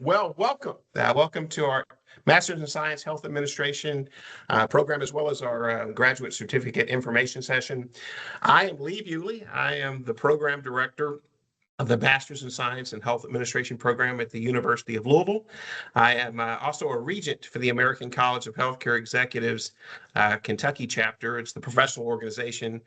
Well, welcome. Welcome to our Master's in Science Health Administration program, as well as our graduate certificate information session. I am Lee Bewley. I am the program director of the Master's in Science and Health Administration program at the University of Louisville. I am also a regent for the American College of Healthcare Executives Kentucky chapter. It's the professional organization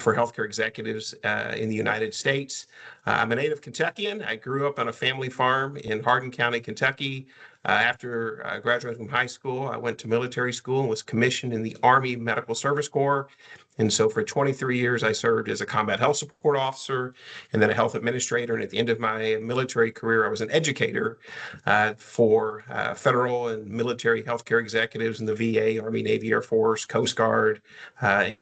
for healthcare executives in the United States. I'm a native Kentuckian. I grew up on a family farm in Hardin County, Kentucky. After graduating from high school, I went to military school and was commissioned in the Army Medical Service Corps. And so for 23 years, I served as a combat health support officer and then a health administrator. And at the end of my military career, I was an educator for federal and military healthcare executives in the VA, Army, Navy, Air Force, Coast Guard,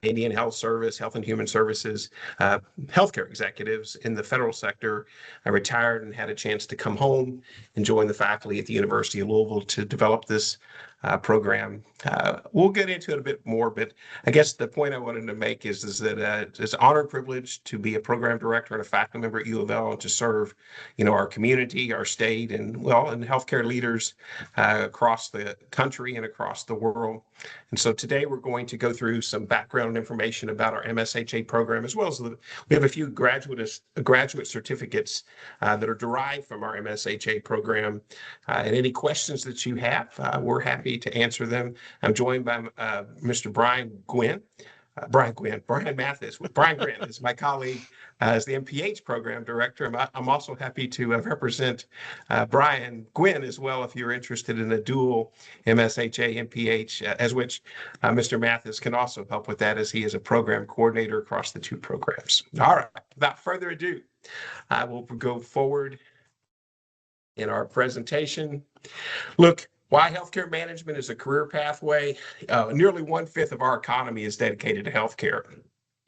Indian Health Service, Health and Human Services, healthcare executives in the federal sector. I retired and had a chance to come home and join the faculty at the University of Louisville to develop this program. We'll get into it a bit more, but I guess the point I wanted to make is that it's an honor and privilege to be a program director and a faculty member at U of L and to serve, our community, our state, and healthcare leaders across the country and across the world. And so today we're going to go through some background information about our MSHA program, as well as we have a few graduate certificates that are derived from our MSHA program. And any questions that you have, we're happy to answer them. I'm joined by Mr. Brian Mathis, with Brian Grant as my colleague as the MPH program director. I'm also happy to represent Brian Gwynn as well, if you're interested in a dual MSHA MPH, as which Mr. Mathis can also help with that, as he is a program coordinator across the two programs. All right, without further ado, I will go forward in our presentation. Look, why healthcare management is a career pathway. Nearly 1/5 of our economy is dedicated to healthcare.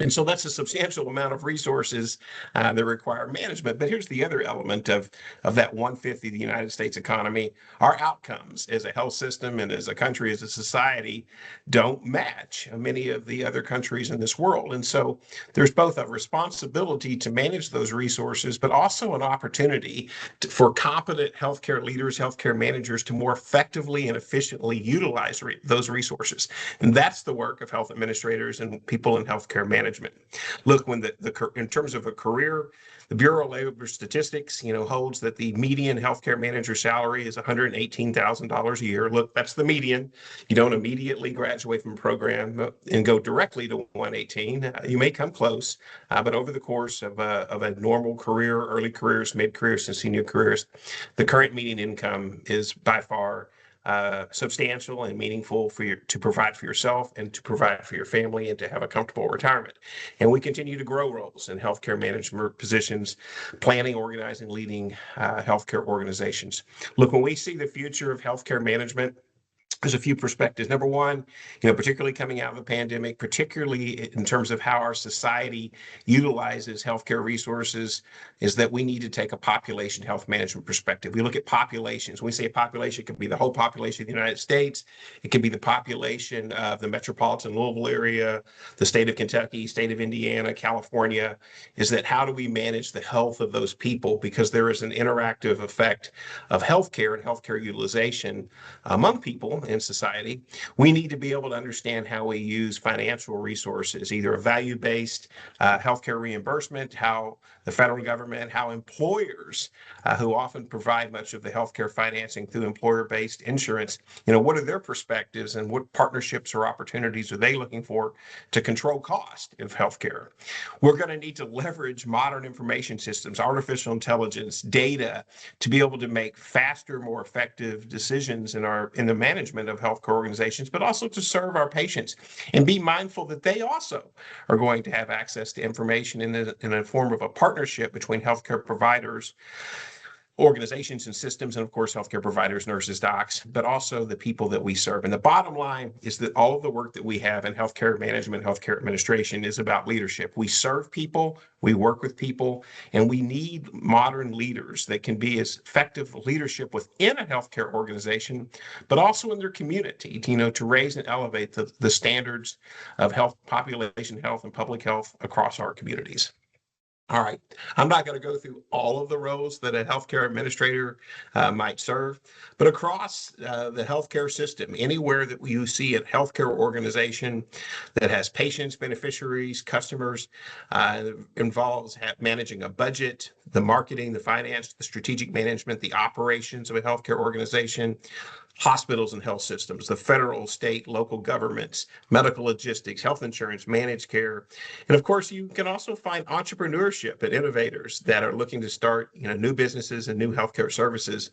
And so that's a substantial amount of resources that require management. But here's the other element of that 1/5 of the United States economy. Our outcomes as a health system and as a country, as a society, don't match many of the other countries in this world. And so there's both a responsibility to manage those resources, but also an opportunity for competent healthcare leaders, healthcare managers to more effectively and efficiently utilize those resources. And that's the work of health administrators and people in healthcare management. Look, when in terms of a career, the Bureau of Labor Statistics, holds that the median healthcare manager salary is $118,000 a year. Look, that's the median. You don't immediately graduate from a program and go directly to 118. You may come close, but over the course of a normal career, early careers, mid careers, and senior careers, the current median income is by far substantial and meaningful to provide for yourself and to provide for your family and to have a comfortable retirement. And we continue to grow roles in healthcare management positions, planning, organizing, leading healthcare organizations. Look, when we see the future of healthcare management, there's a few perspectives. Number one, particularly coming out of the pandemic, particularly in terms of how our society utilizes healthcare resources, is that we need to take a population health management perspective. We look at populations. When we say a population, it could be the whole population of the United States. It could be the population of the metropolitan Louisville area, the state of Kentucky, state of Indiana, California. Is that how do we manage the health of those people? Because there is an interactive effect of healthcare and healthcare utilization among people in society. We need to be able to understand how we use financial resources, either a value-based healthcare reimbursement, how the federal government, how employers who often provide much of the healthcare financing through employer-based insurance, what are their perspectives and what partnerships or opportunities are they looking for to control cost of healthcare? We're going to need to leverage modern information systems, artificial intelligence, data to be able to make faster, more effective decisions in the management of healthcare organizations, but also to serve our patients and be mindful that they also are going to have access to information in a form of a partnership between healthcare providers, organizations and systems, and of course, healthcare providers, nurses, docs, but also the people that we serve. And the bottom line is that all of the work that we have in healthcare management, healthcare administration is about leadership. We serve people, we work with people, and we need modern leaders that can be as effective leadership within a healthcare organization, but also in their community, to raise and elevate the standards of health, population health, and public health across our communities. All right. I'm not going to go through all of the roles that a healthcare administrator might serve, but across the healthcare system, anywhere that you see a healthcare organization that has patients, beneficiaries, customers, involves managing a budget, the marketing, the finance, the strategic management, the operations of a healthcare organization, hospitals and health systems, the federal, state, local governments, medical logistics, health insurance, managed care. And of course, you can also find entrepreneurship and innovators that are looking to start, new businesses and new healthcare services.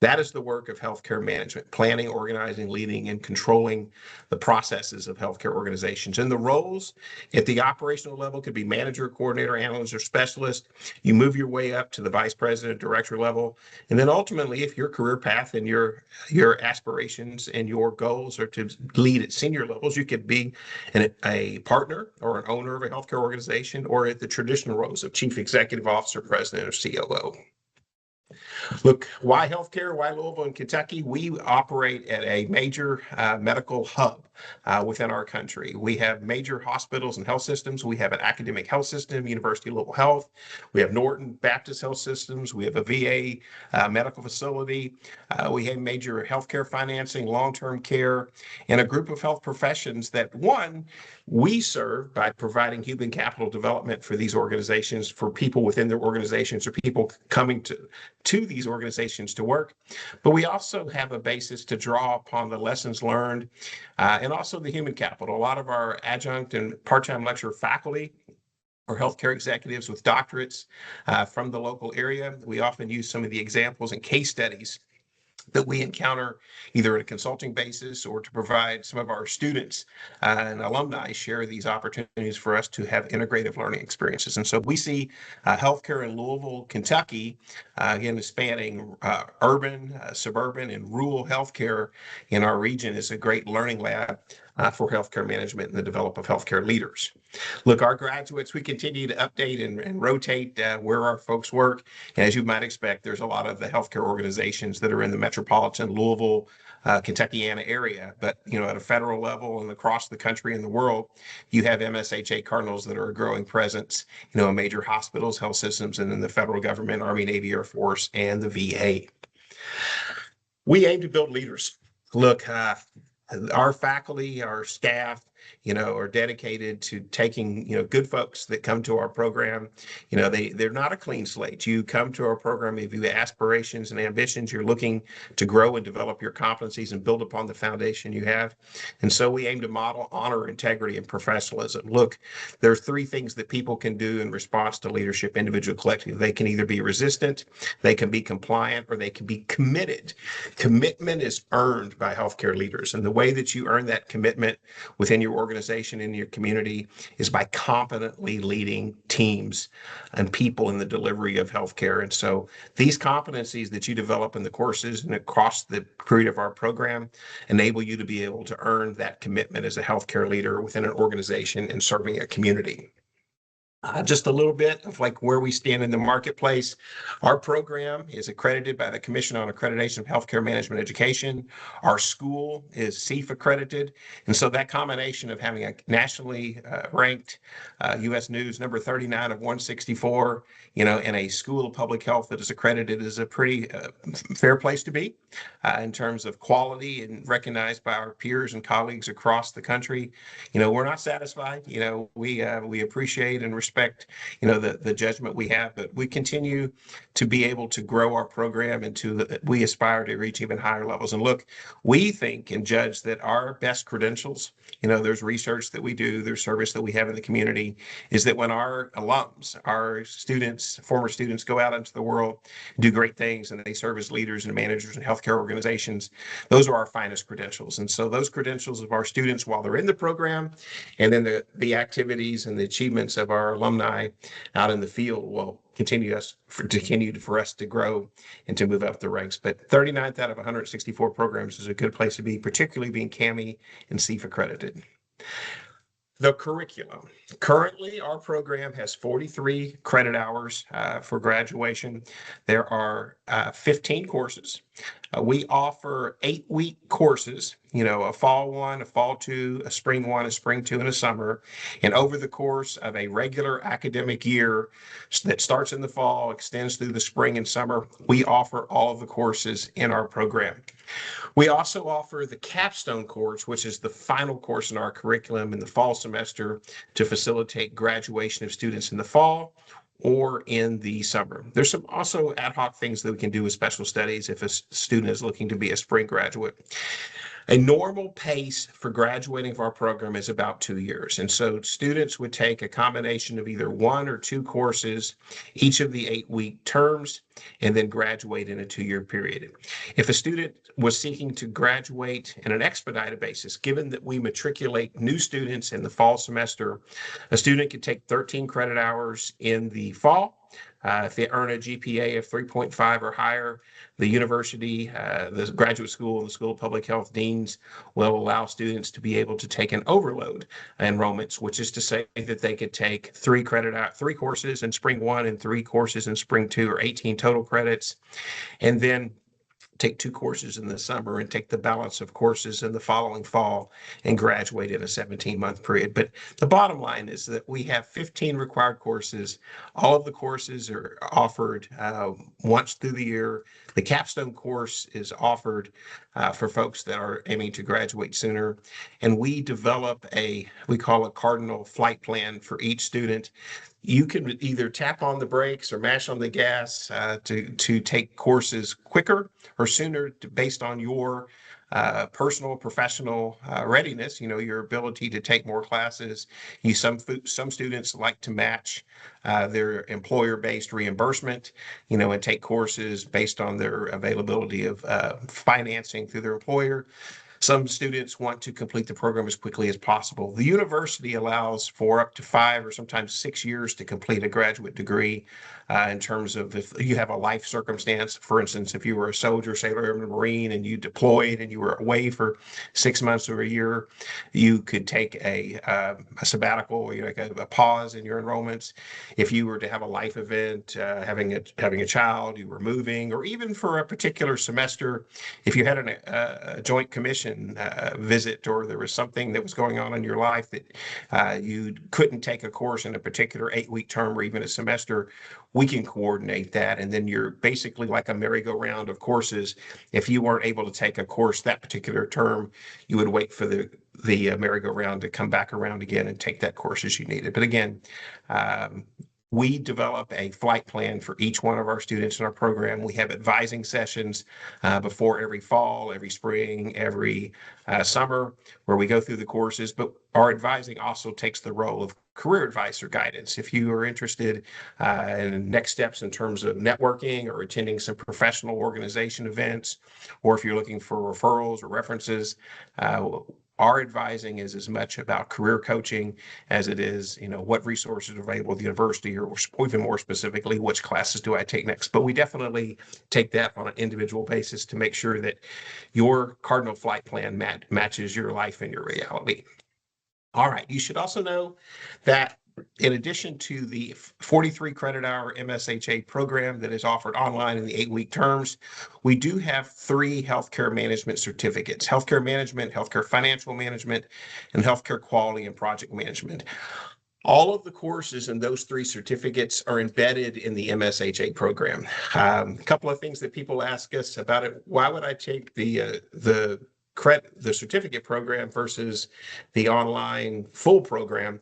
That is the work of healthcare management, planning, organizing, leading, and controlling the processes of healthcare organizations. And the roles at the operational level could be manager, coordinator, analyst, or specialist. You move your way up to the vice president, director level. And then ultimately, if your career path and your aspirations and your goals are to lead at senior levels, you could be a partner or an owner of a healthcare organization, or at the traditional roles of chief executive officer, president, or COO. Look, why healthcare? Why Louisville and Kentucky? We operate at a major medical hub within our country. We have major hospitals and health systems. We have an academic health system, University of Louisville Health. We have Norton Baptist Health Systems. We have a VA medical facility. We have major healthcare financing, long-term care, and a group of health professions that, one, we serve by providing human capital development for these organizations, for people within their organizations, or people coming to these organizations to work. But we also have a basis to draw upon the lessons learned and also the human capital. A lot of our adjunct and part-time lecturer faculty or healthcare executives with doctorates from the local area. We often use some of the examples and case studies that we encounter either at a consulting basis or to provide some of our students and alumni share these opportunities for us to have integrative learning experiences. And so we see healthcare in Louisville, Kentucky, again, spanning urban, suburban, and rural healthcare in our region is a great learning lab for healthcare management and the development of healthcare leaders. Look, our graduates, we continue to update and rotate where our folks work. And as you might expect, there's a lot of the healthcare organizations that are in the metropolitan Louisville, Kentuckiana area. But, at a federal level and across the country and the world, you have MSHA Cardinals that are a growing presence, in major hospitals, health systems, and then the federal government, Army, Navy, Air Force, and the VA. We aim to build leaders. Look, our faculty, our staff, are dedicated to taking, good folks that come to our program. They're not a clean slate. You come to our program if you have aspirations and ambitions. You're looking to grow and develop your competencies and build upon the foundation you have. And so we aim to model honor, integrity, and professionalism. Look, there are three things that people can do in response to leadership, individual, collective. They can either be resistant, they can be compliant, or they can be committed. Commitment is earned by healthcare leaders. And the way that you earn that commitment within your organization, in your community, is by competently leading teams and people in the delivery of healthcare. And so these competencies that you develop in the courses and across the period of our program enable you to be able to earn that commitment as a healthcare leader within an organization and serving a community. Just a little bit of where we stand in the marketplace. Our program is accredited by the Commission on Accreditation of Healthcare Management Education. Our school is CEF accredited. And so that combination of having a nationally ranked U.S. News number 39 of 164, and a school of public health that is accredited is a pretty fair place to be in terms of quality and recognized by our peers and colleagues across the country. We're not satisfied. We appreciate and respect the judgment we have, but we continue to be able to grow our program we aspire to reach even higher levels. And look, we think and judge that our best credentials, there's research that we do, there's service that we have in the community, is that when our alums, our students, former students go out into the world, do great things, and they serve as leaders and managers in healthcare organizations, those are our finest credentials. And so those credentials of our students while they're in the program, and then the activities and the achievements of our alumni out in the field will continue for us to grow and to move up the ranks. But 39th out of 164 programs is a good place to be, particularly being CAHME and CEF accredited. The curriculum. Currently, our program has 43 credit hours for graduation. There are 15 courses. We offer 8-week courses, a fall one, a fall two, a spring one, a spring two, and a summer. And over the course of a regular academic year that starts in the fall, extends through the spring and summer, we offer all of the courses in our program. We also offer the capstone course, which is the final course in our curriculum in the fall semester to facilitate graduation of students in the fall or in the summer. There's some also ad hoc things that we can do with special studies if a student is looking to be a spring graduate. A normal pace for graduating of our program is about 2 years. And so students would take a combination of either 1 or 2 courses each of the 8-week terms and then graduate in a 2-year period. If a student was seeking to graduate in an expedited basis, given that we matriculate new students in the fall semester, a student could take 13 credit hours in the fall. If they earn a GPA of 3.5 or higher, the university, the graduate school, and the School of Public Health deans will allow students to be able to take an overload enrollments, which is to say that they could take 3 courses in spring one and 3 courses in spring two, or 18 total credits, and then take 2 courses in the summer and take the balance of courses in the following fall and graduate in a 17-month period. But the bottom line is that we have 15 required courses. All of the courses are offered once through the year. The capstone course is offered for folks that are aiming to graduate sooner. And we develop we call a cardinal flight plan for each student. You can either tap on the brakes or mash on the gas to take courses quicker or sooner based on your personal, professional readiness, your ability to take more classes. Some students like to match their employer-based reimbursement, and take courses based on their availability of financing through their employer. Some students want to complete the program as quickly as possible. The university allows for up to 5 or sometimes 6 years to complete a graduate degree in terms of if you have a life circumstance. For instance, if you were a soldier, sailor, airman, Marine, and you deployed and you were away for 6 months or a year, you could take a sabbatical, like a pause in your enrollments. If you were to have a life event, having a child, you were moving, or even for a particular semester, if you had a joint commission visit, or there was something that was going on in your life that you couldn't take a course in a particular 8-week term or even a semester, we can coordinate that. And then you're basically like a merry-go-round of courses. If you weren't able to take a course that particular term, you would wait for the merry-go-round to come back around again and take that course as you needed. But again, we develop a flight plan for each one of our students in our program. We have advising sessions before every fall, every spring, every summer, where we go through the courses. But our advising also takes the role of career advice or guidance. If you are interested in next steps in terms of networking or attending some professional organization events, or if you're looking for referrals or references, our advising is as much about career coaching as it is, what resources are available at the university, or even more specifically, which classes do I take next. But we definitely take that on an individual basis to make sure that your cardinal flight plan matches your life and your reality. All right. You should also know that in addition to the 43 credit hour MSHA program that is offered online in the 8-week terms, we do have 3 healthcare management certificates: healthcare management, healthcare financial management, and healthcare quality and project management. All of the courses in those 3 certificates are embedded in the MSHA program. A couple of things that people ask us about it: why would I take the certificate program versus the online full program?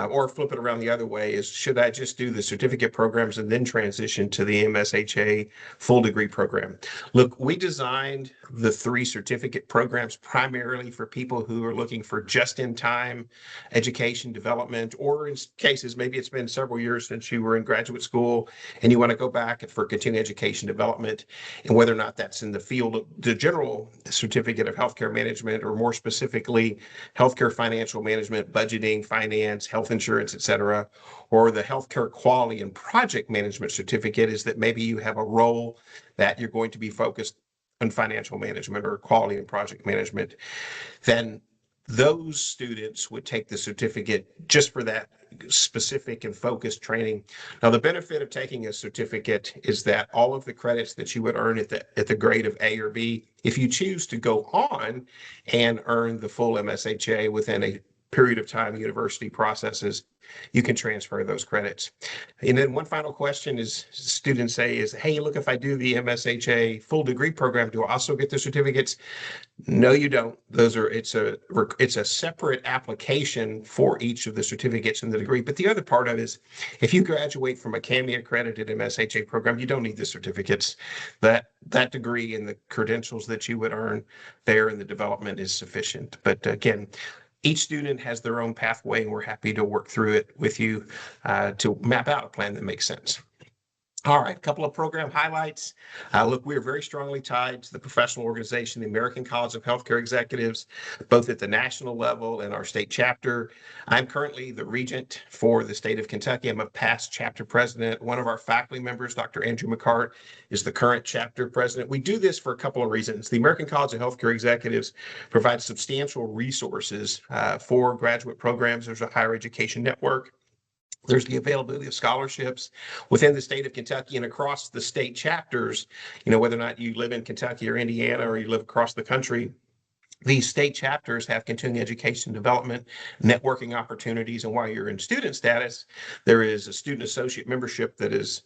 Or flip it around the other way, is should I just do the certificate programs and then transition to the MSHA full degree program? Look, we designed the 3 certificate programs primarily for people who are looking for just-in-time education development, or in cases, maybe it's been several years since you were in graduate school and you want to go back for continuing education development, and whether or not that's in the field of the general certificate of healthcare management, or more specifically, healthcare financial management, budgeting, finance, health insurance, et cetera, or the healthcare quality and project management certificate is that maybe you have a role that you're going to be focused on financial management or quality and project management. Then those students would take the certificate just for that specific and focused training. Now, the benefit of taking a certificate is that all of the credits that you would earn at the grade of A or B, if you choose to go on and earn the full MSHA within a period of time university processes, you can transfer those credits. And then one final question is students say is, hey, look, if I do the MSHA full degree program, do I also get the certificates? No, you don't. It's a separate application for each of the certificates in the degree. But the other part of it is if you graduate from a CAHME accredited MSHA program, you don't need the certificates. That degree and the credentials that you would earn there in the development is sufficient. But again, each student has their own pathway, and we're happy to work through it with you to map out a plan that makes sense. All right, a couple of program highlights. Look, we are very strongly tied to the professional organization, the American College of Healthcare Executives, both at the national level and our state chapter. I'm currently the regent for the state of Kentucky. I'm a past chapter president. One of our faculty members, Dr. Andrew McCart, is the current chapter president. We do this for a couple of reasons. The American College of Healthcare Executives provides substantial resources for graduate programs. There's a higher education network. There's the availability of scholarships within the state of Kentucky and across the state chapters, whether or not you live in Kentucky or Indiana or you live across the country. These state chapters have continuing education development, networking opportunities, and while you're in student status, there is a student associate membership that is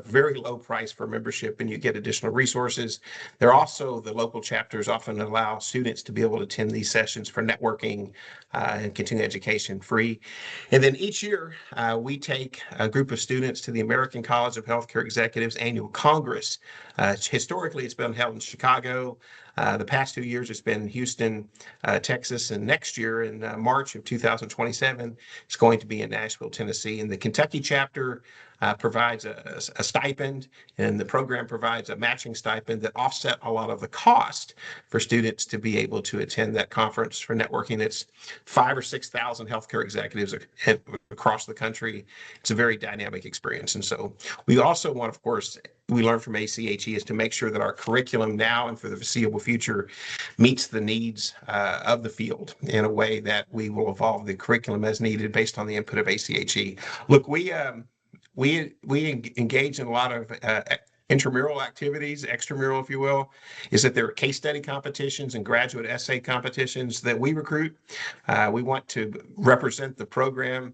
very low price for membership, and you get additional resources. There are also the local chapters often allow students to be able to attend these sessions for networking and continuing education free. And then each year, we take a group of students to the American College of Healthcare Executives Annual Congress. Historically, it's been held in Chicago. The past 2 years, it's been Houston, Texas, and next year in March of 2027, it's going to be in Nashville, Tennessee. And the Kentucky chapter provides a stipend, and the program provides a matching stipend that offset a lot of the cost for students to be able to attend that conference for networking. It's 5,000 or 6,000 healthcare executives across the country. It's a very dynamic experience. And so we also want, of course, we learn from ACHE is to make sure that our curriculum now and for the foreseeable future meets the needs of the field in a way that we will evolve the curriculum as needed based on the input of ACHE. Look, we engage in a lot of intramural activities, extramural, if you will, is that there are case study competitions and graduate essay competitions that we recruit. We want to represent the program.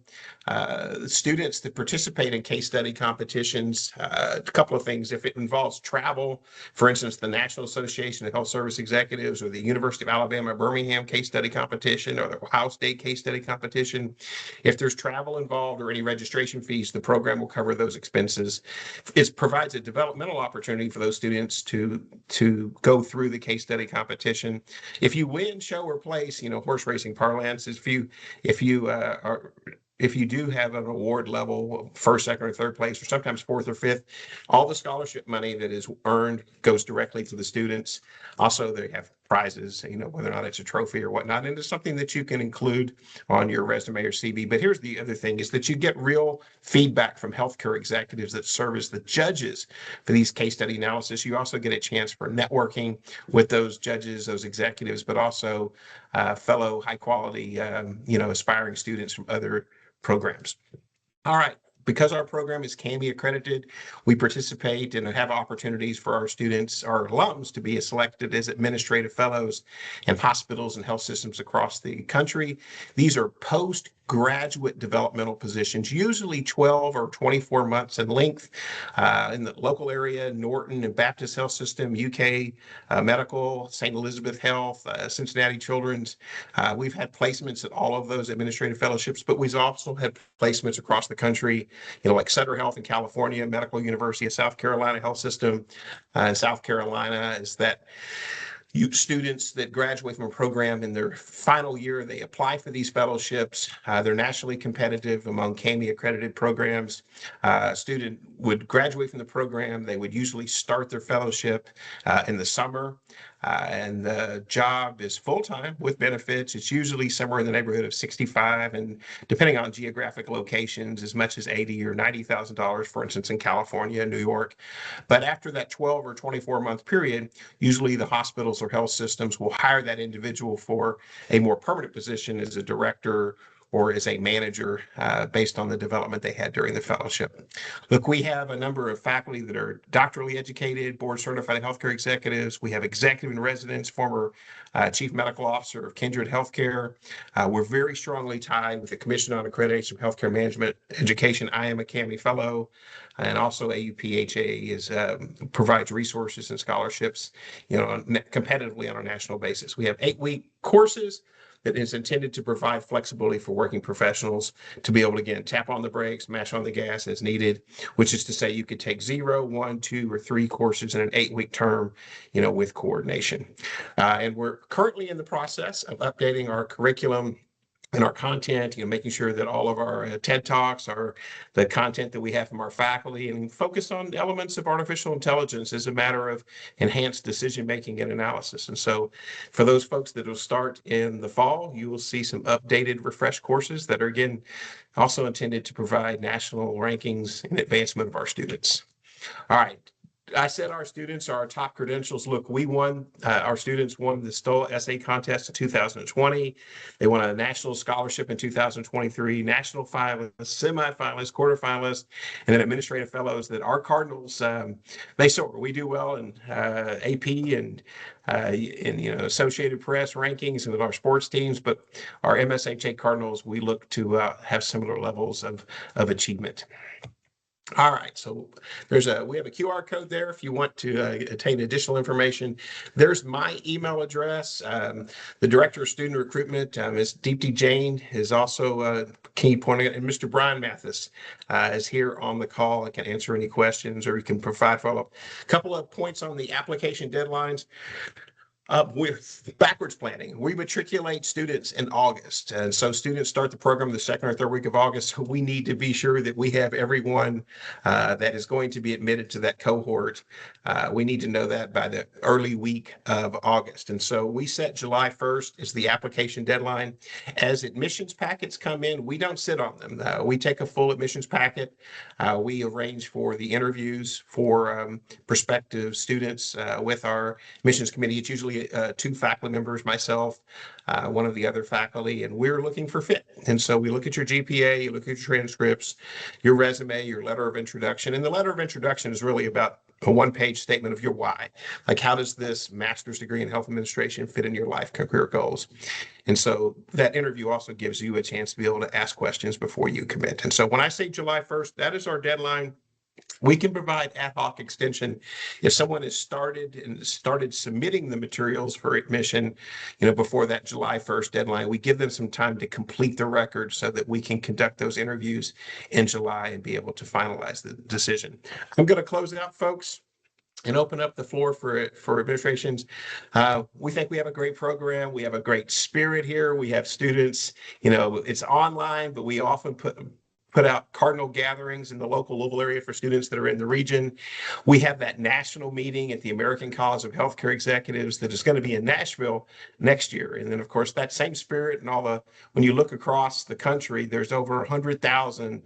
Students that participate in case study competitions, a couple of things. If it involves travel, for instance, the National Association of Health Service Executives or the University of Alabama Birmingham case study competition or the Ohio State case study competition, if there's travel involved or any registration fees, the program will cover those expenses. It provides a developmental opportunity for those students to go through the case study competition. If you win, show, or place, horse racing parlance, if you do have an award level, first, second, or third place, or sometimes fourth or fifth, all the scholarship money that is earned goes directly to the students. Also, they have prizes, whether or not it's a trophy or whatnot, and it's something that you can include on your resume or CV. But here's the other thing is that you get real feedback from healthcare executives that serve as the judges for these case study analysis. You also get a chance for networking with those judges, those executives, but also fellow high quality, aspiring students from other programs. All right. Because our program is CAHME accredited, we participate and have opportunities for our students, our alums, to be selected as administrative fellows in hospitals and health systems across the country. These are postgraduate developmental positions, usually 12 or 24 months in length. In the local area, Norton and Baptist Health System, UK Medical, St. Elizabeth Health, Cincinnati Children's. We've had placements at all of those administrative fellowships, but we've also had placements across the country, like Sutter Health in California, Medical University of South Carolina Health System in South Carolina. Is that students that graduate from a program in their final year, they apply for these fellowships. They're nationally competitive among CAHME accredited programs. A student would graduate from the program. They would usually start their fellowship in the summer. And the job is full-time with benefits. It's usually somewhere in the neighborhood of 65, and depending on geographic locations, as much as 80 or $90,000, for instance, in California and New York. But after that 12 or 24-month period, usually the hospitals or health systems will hire that individual for a more permanent position as a director or as a manager based on the development they had during the fellowship. Look, we have a number of faculty that are doctorally educated, board certified healthcare executives. We have executive in residence, former chief medical officer of Kindred Healthcare. We're very strongly tied with the Commission on Accreditation of Healthcare Management Education. I am a CAHME fellow, and also AUPHA provides resources and scholarships, competitively on a national basis. We have 8-week courses that is intended to provide flexibility for working professionals to be able to, again, tap on the brakes, mash on the gas as needed, which is to say you could take 0, 1, 2, or 3 courses in an 8-week term, with coordination. And we're currently in the process of updating our curriculum and our content, making sure that all of our TED Talks are the content that we have from our faculty, and focus on elements of artificial intelligence as a matter of enhanced decision-making and analysis. And so for those folks that will start in the fall, you will see some updated, refreshed courses that are, again, also intended to provide national rankings and advancement of our students. All right. I said our students are our top credentials. Look, our students won the STOL essay contest in 2020. They won a national scholarship in 2023, national finalists, semifinalists, quarterfinalists, and then administrative fellows that our Cardinals, they soar. We do well in AP and Associated Press rankings and with our sports teams, but our MSHA Cardinals, we look to have similar levels of achievement. All right, so we have a QR code there if you want to attain additional information. There's my email address. The Director of Student Recruitment, Ms. Deepti Jain, is also a key point, and Mr. Brian Mathis is here on the call. I can answer any questions, or you can provide follow-up. A couple of points on the application deadlines. With backwards planning, we matriculate students in August. And so students start the program the second or third week of August. We need to be sure that we have everyone that is going to be admitted to that cohort. We need to know that by the early week of August. And so we set July 1st as the application deadline. As admissions packets come in, we don't sit on them. We take a full admissions packet. We arrange for the interviews for prospective students with our admissions committee. It's usually 2 faculty members, myself, one of the other faculty, and we're looking for fit. And so we look at your GPA, you look at your transcripts, your resume, your letter of introduction. And the letter of introduction is really about a 1-page statement of your why. Like, how does this master's degree in health administration fit in your life career goals? And so that interview also gives you a chance to be able to ask questions before you commit. And so when I say July 1st, that is our deadline. We can provide ad hoc extension if someone has started submitting the materials for admission, before that July 1st deadline. We give them some time to complete the record so that we can conduct those interviews in July and be able to finalize the decision. I'm going to close out, folks, and open up the floor for administrations. We think we have a great program. We have a great spirit here. We have students, it's online, but we often put out Cardinal gatherings in the local Louisville area for students that are in the region. We have that national meeting at the American College of Healthcare Executives that is going to be in Nashville next year. And then, of course, that same spirit and when you look across the country, there's over 100,000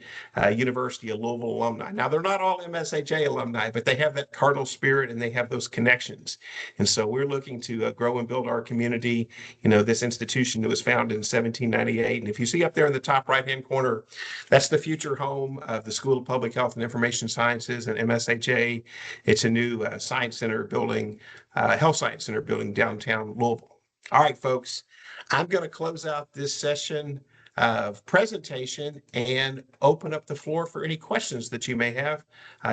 University of Louisville alumni. Now, they're not all MSHA alumni, but they have that Cardinal spirit and they have those connections. And so we're looking to grow and build our community. This institution that was founded in 1798. And if you see up there in the top right-hand corner, that's the future home of the School of Public Health and Information Sciences and MSHA. It's a new science center building, health science center building downtown Louisville. All right, folks, I'm going to close out this session of presentation and open up the floor for any questions that you may have.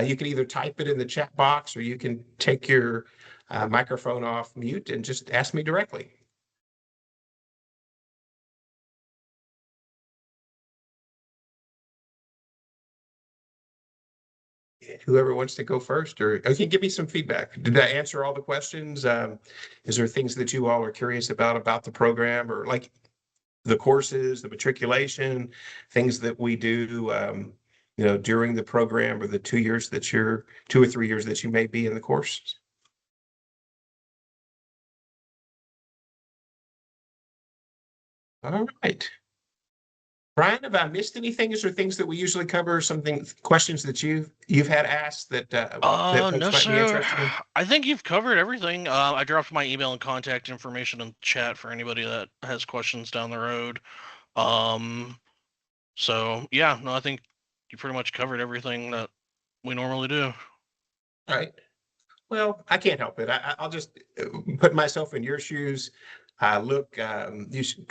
You can either type it in the chat box, or you can take your microphone off mute and just ask me directly. Whoever wants to go first, or you can give me some feedback. Did I answer all the questions? Is there things that you all are curious about the program, or like the courses, the matriculation, things that we do, during the program, or the 2 or 3 years that you may be in the course? All right. Brian, have I missed anything? Is there things that we usually cover? Something questions that you've had asked that No, folks might be sir. interested in? I think you've covered everything. I dropped my email and contact information in the chat for anybody that has questions down the road. Um, so yeah, no, I think you pretty much covered everything that we normally do. All right. Well, I can't help it. I'll just put myself in your shoes. Look,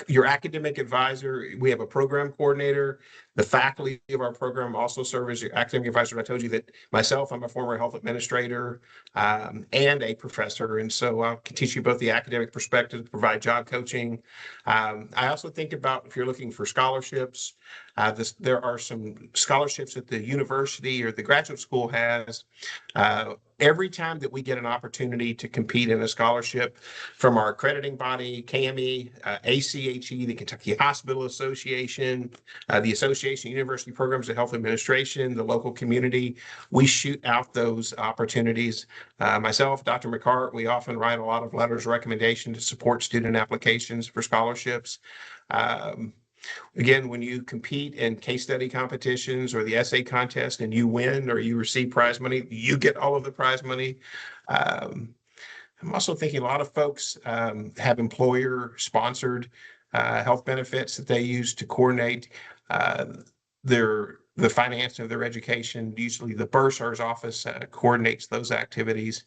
your academic advisor, we have a program coordinator. The faculty of our program also serve as your academic advisor. I told you that myself, I'm a former health administrator and a professor. And so I can teach you both the academic perspective, provide job coaching. I also think about if you're looking for scholarships, there are some scholarships that the university or the graduate school has. Every time that we get an opportunity to compete in a scholarship from our accrediting body, CAHME, ACHE, the Kentucky Hospital Association, the Association of University Programs of Health Administration, the local community, we shoot out those opportunities. Myself, Dr. McCart, we often write a lot of letters of recommendation to support student applications for scholarships. Um, Again, when you compete in case study competitions or the essay contest and you win or you receive prize money, you get all of the prize money. Um, I'm also thinking a lot of folks have employer sponsored health benefits that they use to coordinate uh, the finance of their education. Usually the bursar's office coordinates those activities.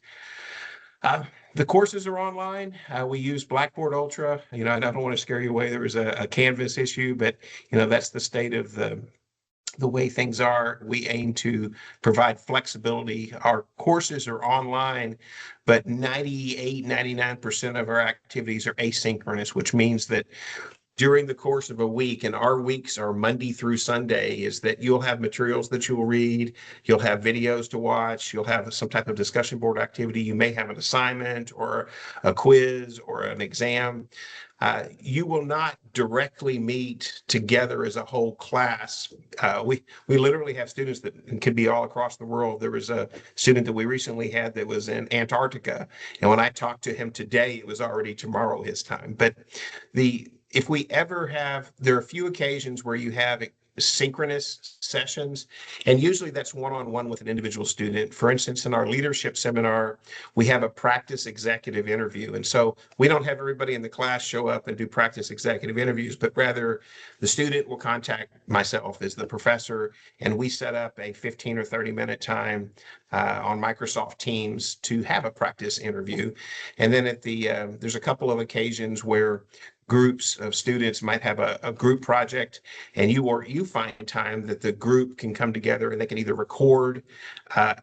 Uh, the courses are online. We use Blackboard Ultra. I don't want to scare you away. There was a Canvas issue, but that's the state of the way things are. We aim to provide flexibility. Our courses are online, but 98, 99% of our activities are asynchronous, which means that during the course of a week, and our weeks are Monday through Sunday, is that you'll have materials that you'll read, you'll have videos to watch, you'll have some type of discussion board activity, you may have an assignment or a quiz or an exam. You will not directly meet together as a whole class. We literally have students that could be all across the world. There was a student that we recently had that was in Antarctica, and when I talked to him today, it was already tomorrow his time. But if we ever have, there are a few occasions where you have synchronous sessions, and usually that's one-on-one with an individual student. For instance, in our leadership seminar, we have a practice executive interview. And so we don't have everybody in the class show up and do practice executive interviews, but rather the student will contact myself as the professor, and we set up a 15 or 30-minute time on Microsoft Teams to have a practice interview. And then there's a couple of occasions where groups of students might have a group project, and you find time that the group can come together and they can either record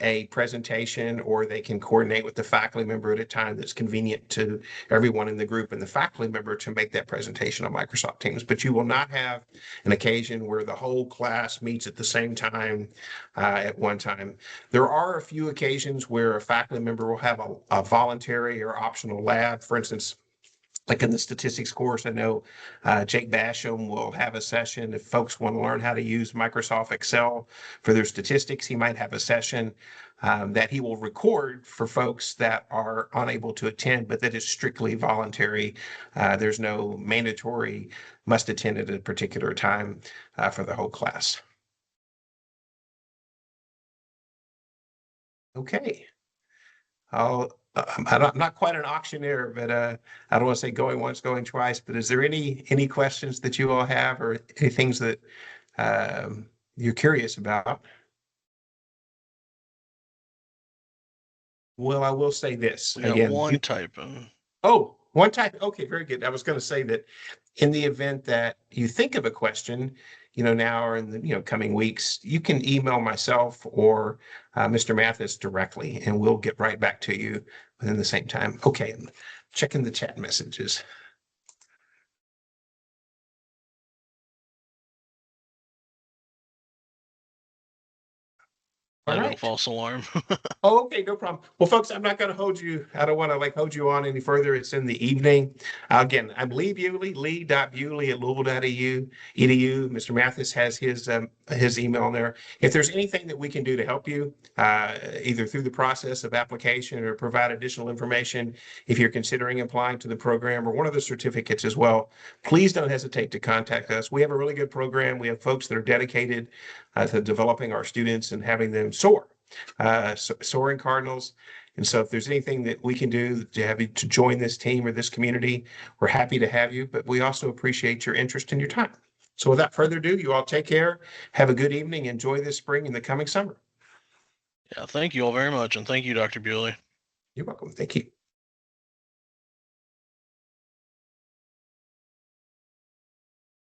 a presentation or they can coordinate with the faculty member at a time that's convenient to everyone in the group and the faculty member to make that presentation on Microsoft Teams. But you will not have an occasion where the whole class meets at the same time at one time. There are a few occasions where a faculty member will have a voluntary or optional lab. For instance, like in the statistics course, I know Jake Basham will have a session. If folks want to learn how to use Microsoft Excel for their statistics, he might have a session that he will record for folks that are unable to attend, but that is strictly voluntary. There's no mandatory must attend at a particular time for the whole class. Okay. I'm not quite an auctioneer, but I don't want to say going once, going twice. But is there any questions that you all have, or any things that you're curious about? Well, I will say this We got again. one typing. Oh, one type. Okay, very good. I was going to say that in the event that you think of a question, now or in the coming weeks, you can email myself or Mr. Mathis directly, and we'll get right back to you within the same time. Okay, I'm checking the chat messages. All Bit of a right. false alarm. Oh, okay, no problem. Well, folks, I'm not going to hold you. I don't want to hold you on any further. It's in the evening. Again, I'm Lee Bewley, lee.bewley at louisville.edu. Mr. Mathis has his email there. If there's anything that we can do to help you, either through the process of application or provide additional information, if you're considering applying to the program or one of the certificates as well, please don't hesitate to contact us. We have a really good program. We have folks that are dedicated to developing our students and having them soar. Soaring Cardinals. And so if there's anything that we can do to have you to join this team or this community, we're happy to have you, but we also appreciate your interest and your time. So without further ado, you all take care. Have a good evening. Enjoy this spring and the coming summer. Yeah, thank you all very much, and thank you, Dr. Bewley. You're welcome. Thank you.